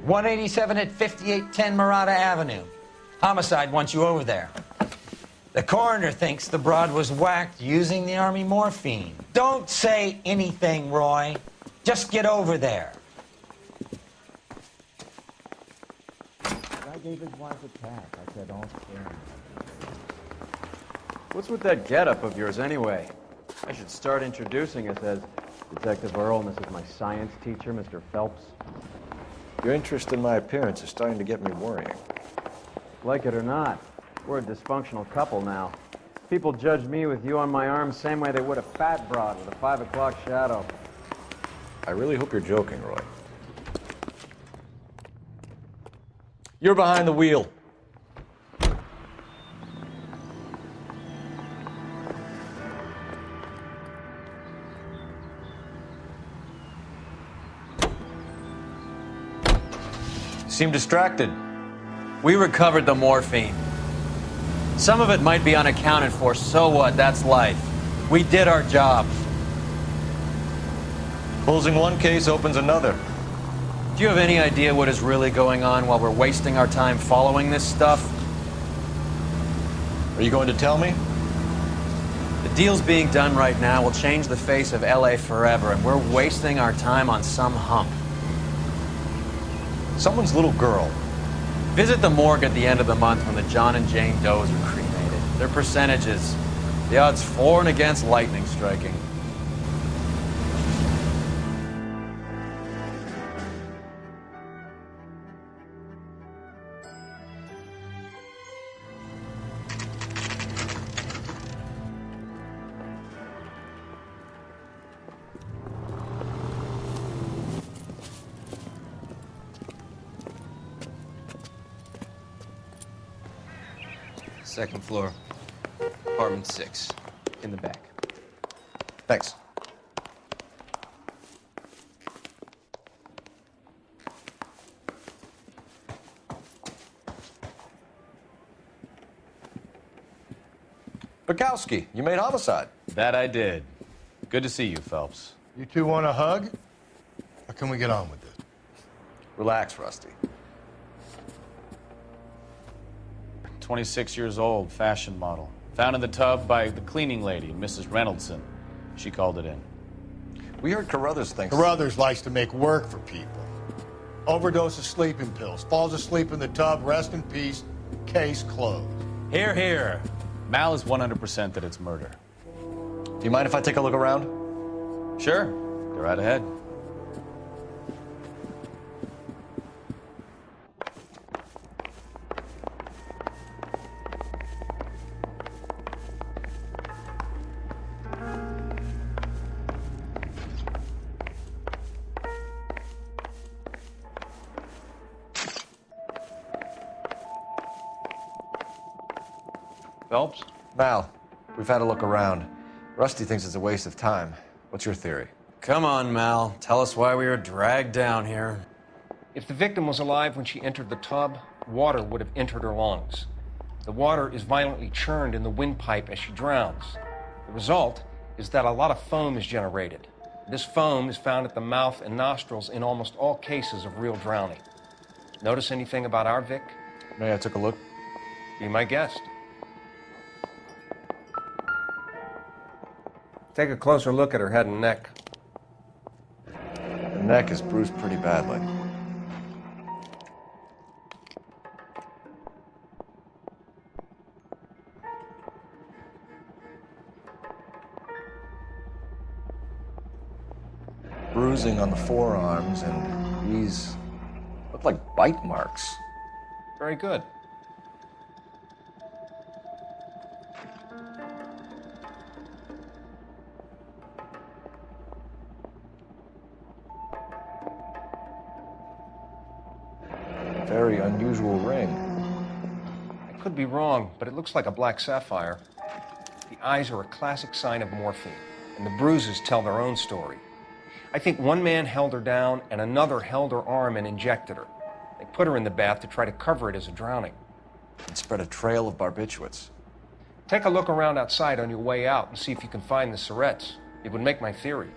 187 at 5810 Murata Avenue. Homicide wants you over there. The coroner thinks the broad was whacked using the Army morphine. Don't say anything, Roy. Just get over there. I gave his wife a pass. I said, don't scare him. What's with that getup of yours anyway? I should start introducing us as Detective Earl, and this is my science teacher, Mr. Phelps. Your interest in my appearance is starting to get me worrying. Like it or not, we're a dysfunctional couple now. People judge me with you on my arm same way they would a fat broad with a 5 o'clock shadow. I really hope you're joking, Roy. You're behind the wheel. Seem distracted. We recovered the morphine. Some of it might be unaccounted for, so what? That's life. We did our job. Closing one case opens another. Do you have any idea what is really going on while we're wasting our time following this stuff? Are you going to tell me? The deals being done right now will change the face of LA forever, and we're wasting our time on some hump. Someone's little girl. Visit the morgue at the end of the month when the John and Jane Does are cremated. Their percentages. The odds for and against lightning striking. Second floor, apartment 6, in the back. Thanks. Bukowski, you made homicide. That I did. Good to see you, Phelps. You two want a hug? Or can we get on with this? Relax, Rusty. 26 years old, fashion model. Found in the tub by the cleaning lady, Mrs. Reynoldson. She called it in. We heard Carruthers thinks... Carruthers likes to make work for people. Overdose of sleeping pills. Falls asleep in the tub. Rest in peace. Case closed. Here, here. Mal is 100% that it's murder. Do you mind if I take a look around? Sure. Go right ahead. Phelps? Mal, we've had a look around. Rusty thinks it's a waste of time. What's your theory? Come on, Mal. Tell us why we were dragged down here. If the victim was alive when she entered the tub, water would have entered her lungs. The water is violently churned in the windpipe as she drowns. The result is that a lot of foam is generated. This foam is found at the mouth and nostrils in almost all cases of real drowning. Notice anything about our Vic? May I take a look? Be my guest. Take a closer look at her head and neck. The neck is bruised pretty badly. Bruising on the forearms, and these look like bite marks. Very good. Very unusual ring. I could be wrong, but it looks like a black sapphire. The eyes are a classic sign of morphine, and the bruises tell their own story. I think one man held her down and another held her arm and injected her. They put her in the bath to try to cover it as a drowning. It spread a trail of barbiturates. Take a look around outside on your way out and see if you can find the syrettes. It would make my theory.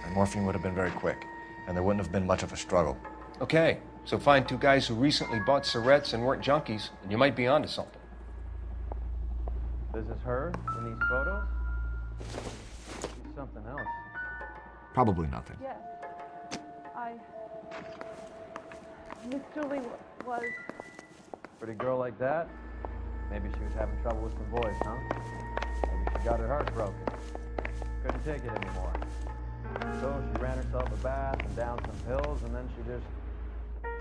And morphine would have been very quick, and there wouldn't have been much of a struggle. Okay, So find two guys who recently bought cigarettes and weren't junkies, and you might be onto something. This is her in these photos? She's something else. Probably nothing. Yes. Miss Julie was... Pretty girl like that? Maybe she was having trouble with some boys, huh? Maybe she got her heart broken. Couldn't take it anymore. So she ran herself a bath and down some pills, and then she just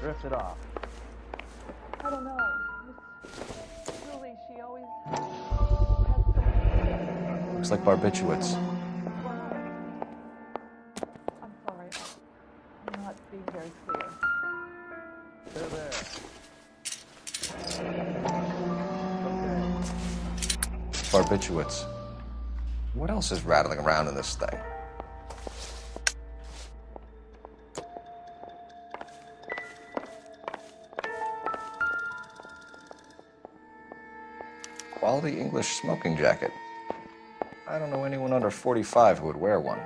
drifted off. I don't know. Miss Julie, she always had some... Looks like barbiturates. I'm sorry. I'm not being very clear. They're there. Barbiturates. What else is rattling around in this thing? Quality English smoking jacket. I don't know anyone under 45 who would wear one.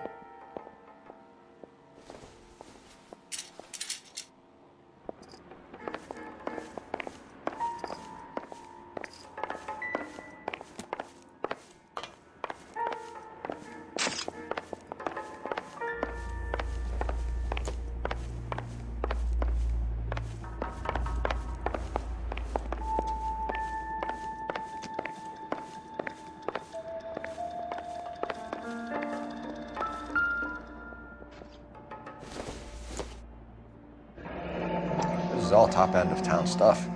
This is all top end of town stuff.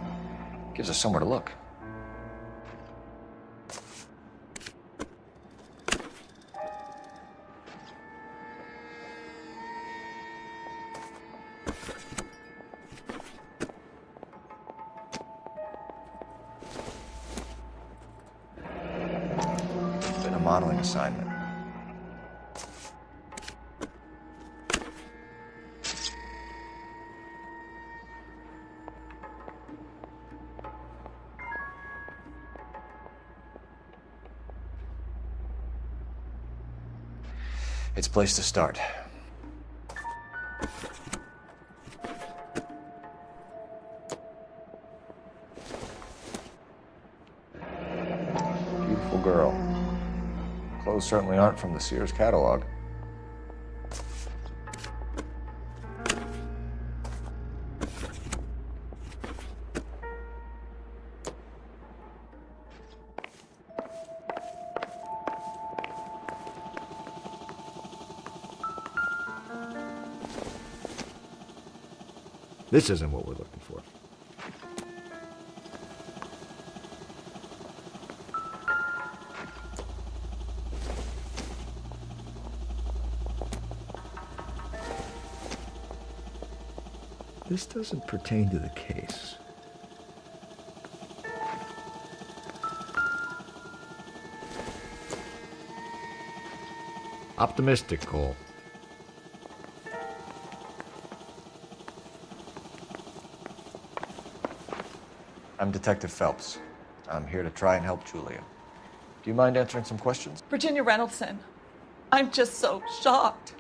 Gives us somewhere to look. Been a modeling assignment. It's a place to start. Beautiful girl. Clothes certainly aren't from the Sears catalog. This isn't what we're looking for. This doesn't pertain to the case. Optimistic, Cole. I'm Detective Phelps. I'm here to try and help Julia. Do you mind answering some questions? Virginia Reynoldson, I'm just so shocked.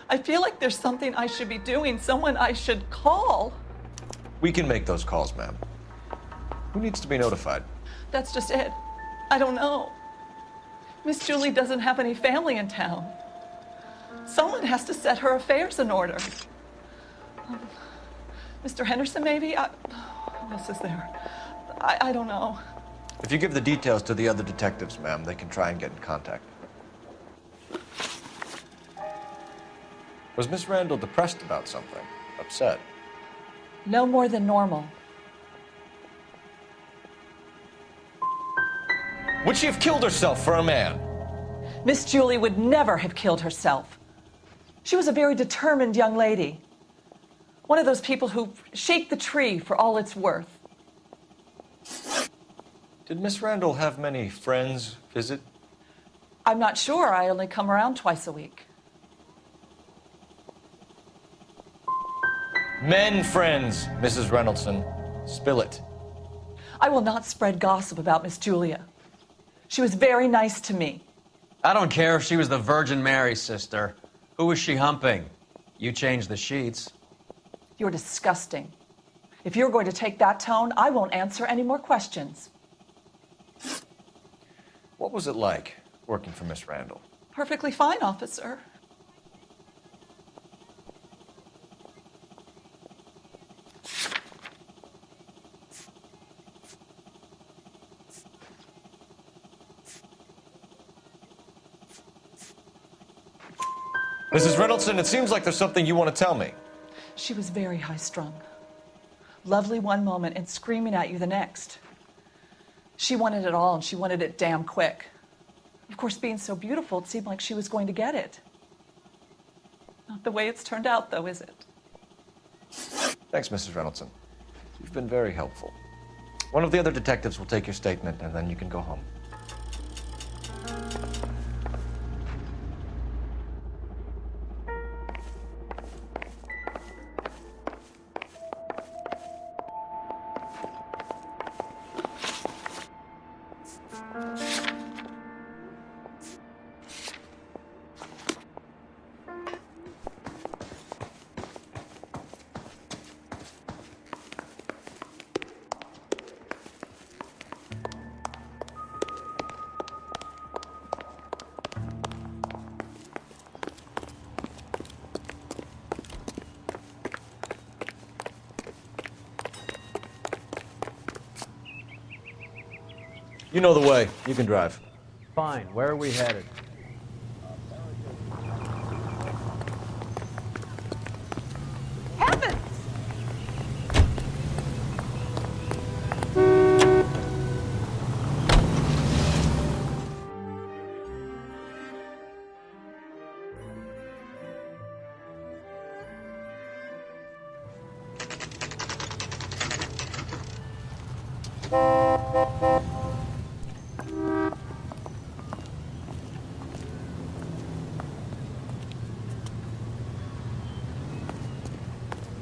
I feel like there's something I should be doing, someone I should call. We can make those calls, ma'am. Who needs to be notified? That's just it. I don't know. Miss Julie doesn't have any family in town. Someone has to set her affairs in order. Mr. Henderson, maybe? Who else is there? I don't know. If you give the details to the other detectives, ma'am, they can try and get in contact. Was Miss Randall depressed about something? Upset? No more than normal. Would she have killed herself for a man? Miss Julie would never have killed herself. She was a very determined young lady. One of those people who shake the tree for all it's worth. Did Miss Randall have many friends visit? I'm not sure. I only come around twice a week. Men friends, Mrs. Reynoldson. Spill it. I will not spread gossip about Miss Julia. She was very nice to me. I don't care if she was the Virgin Mary sister. Who was she humping? You changed the sheets. You're disgusting. If you're going to take that tone, I won't answer any more questions. What was it like working for Miss Randall? Perfectly fine, officer. Mrs. Reynoldsson, it seems like there's something you want to tell me. She was very high-strung. Lovely one moment and screaming at you the next. She wanted it all, and she wanted it damn quick. Of course, being so beautiful, it seemed like she was going to get it. Not the way it's turned out, though, is it? Thanks, Mrs. Reynoldsson. You've been very helpful. One of the other detectives will take your statement, and then you can go home. You know the way. You can drive. Fine. Where are we headed? Heavens!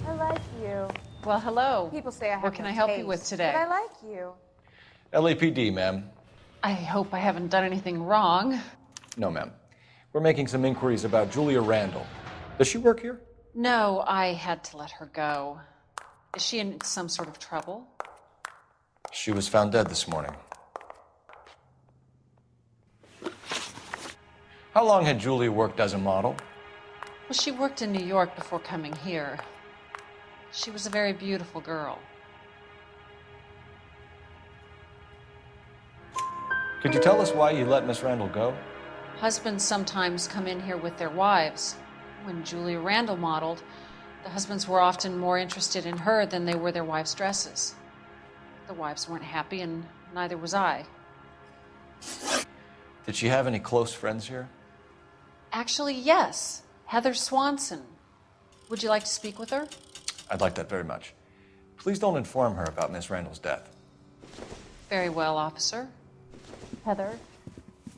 I like you. Well, hello. People say I have What can no I help you taste, with today? But I like you. LAPD, ma'am. I hope I haven't done anything wrong. No, ma'am. We're making some inquiries about Julia Randall. Does she work here? No, I had to let her go. Is she in some sort of trouble? She was found dead this morning. How long had Julia worked as a model? Well, she worked in New York before coming here. She was a very beautiful girl. Could you tell us why you let Miss Randall go? Husbands sometimes come in here with their wives. When Julia Randall modeled, the husbands were often more interested in her than they were their wives' dresses. The wives weren't happy, and neither was I. Did she have any close friends here? Actually, yes. Heather Swanson. Would you like to speak with her? I'd like that very much. Please don't inform her about Miss Randall's death. Very well, officer. Heather?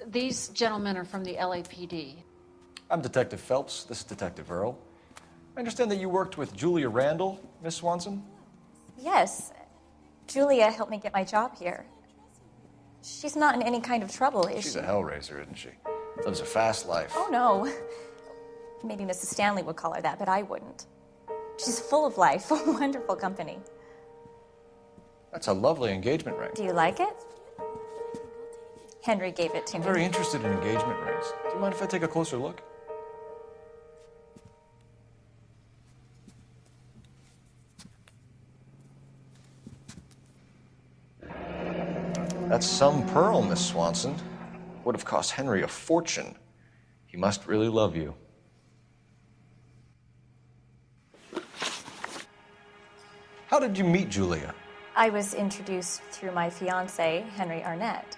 These gentlemen are from the LAPD. I'm Detective Phelps. This is Detective Earl. I understand that you worked with Julia Randall, Miss Swanson? Yes. Julia helped me get my job here. She's not in any kind of trouble, is She's she? a hellraiser, isn't she? Lives a fast life. Oh, no. Maybe Mrs. Stanley would call her that, but I wouldn't. She's full of life, a wonderful company. That's a lovely engagement ring. Do you like it? Henry gave it to I'm me. very interested in engagement rings. Do you mind if I take a closer look? That's some pearl, Miss Swanson. Would have cost Henry a fortune. He must really love you. How did you meet Julia? I was introduced through my fiancé, Henry Arnett.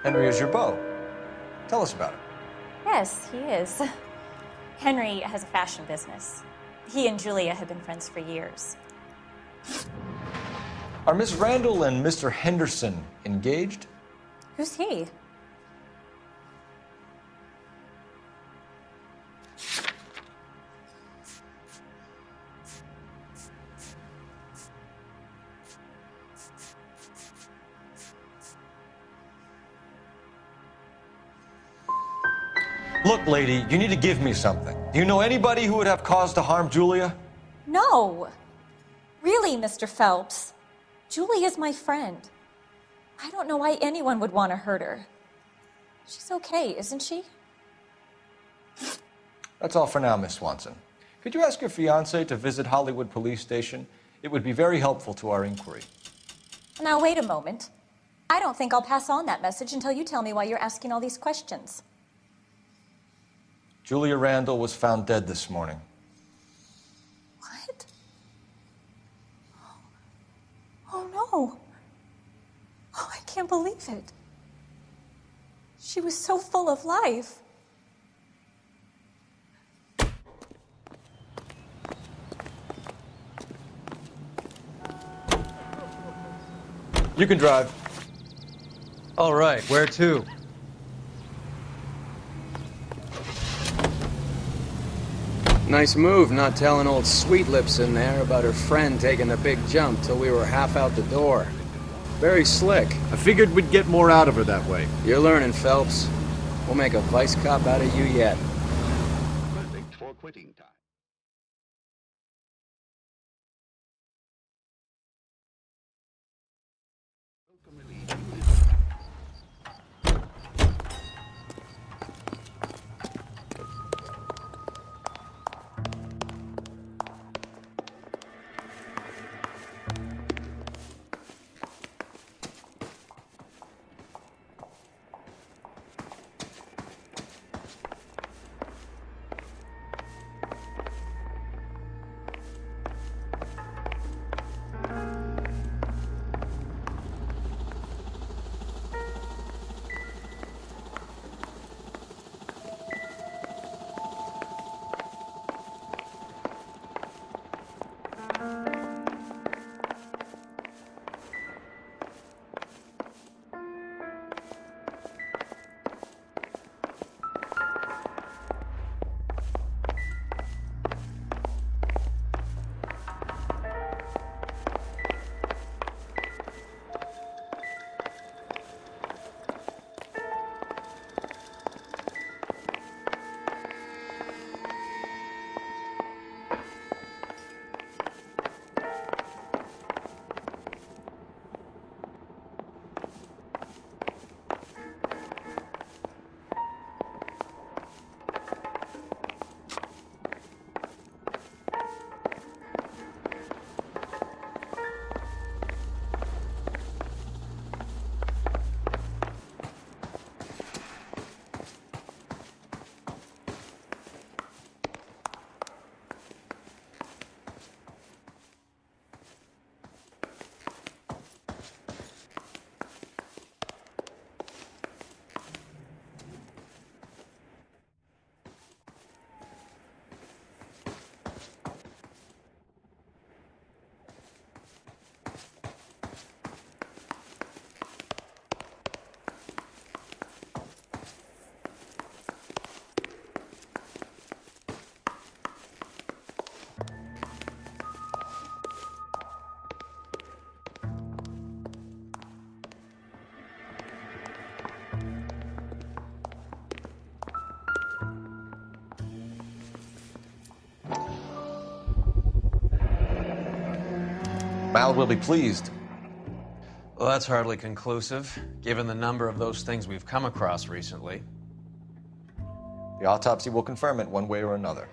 Henry is your beau. Tell us about it. Yes, he is. Henry has a fashion business. He and Julia have been friends for years. Are Miss Randall and Mr. Henderson engaged? Who's he? Look, lady, you need to give me something. Do you know anybody who would have cause to harm Julia? No. Really, Mr. Phelps. Julia's my friend. I don't know why anyone would want to hurt her. She's okay, isn't she? That's all for now, Miss Swanson. Could you ask your fiancé to visit Hollywood Police Station? It would be very helpful to our inquiry. Now, wait a moment. I don't think I'll pass on that message until you tell me why you're asking all these questions. Julia Randall was found dead this morning. What? Oh, no. Oh, I can't believe it. She was so full of life. You can drive. All right, where to? Nice move not telling old Sweet Lips in there about her friend taking the big jump till we were half out the door. Very slick. I figured we'd get more out of her that way. You're learning, Phelps. We'll make a vice cop out of you yet. Perfect for quitting time. Mal will be pleased. Well, that's hardly conclusive, given the number of those things we've come across recently. The autopsy will confirm it one way or another.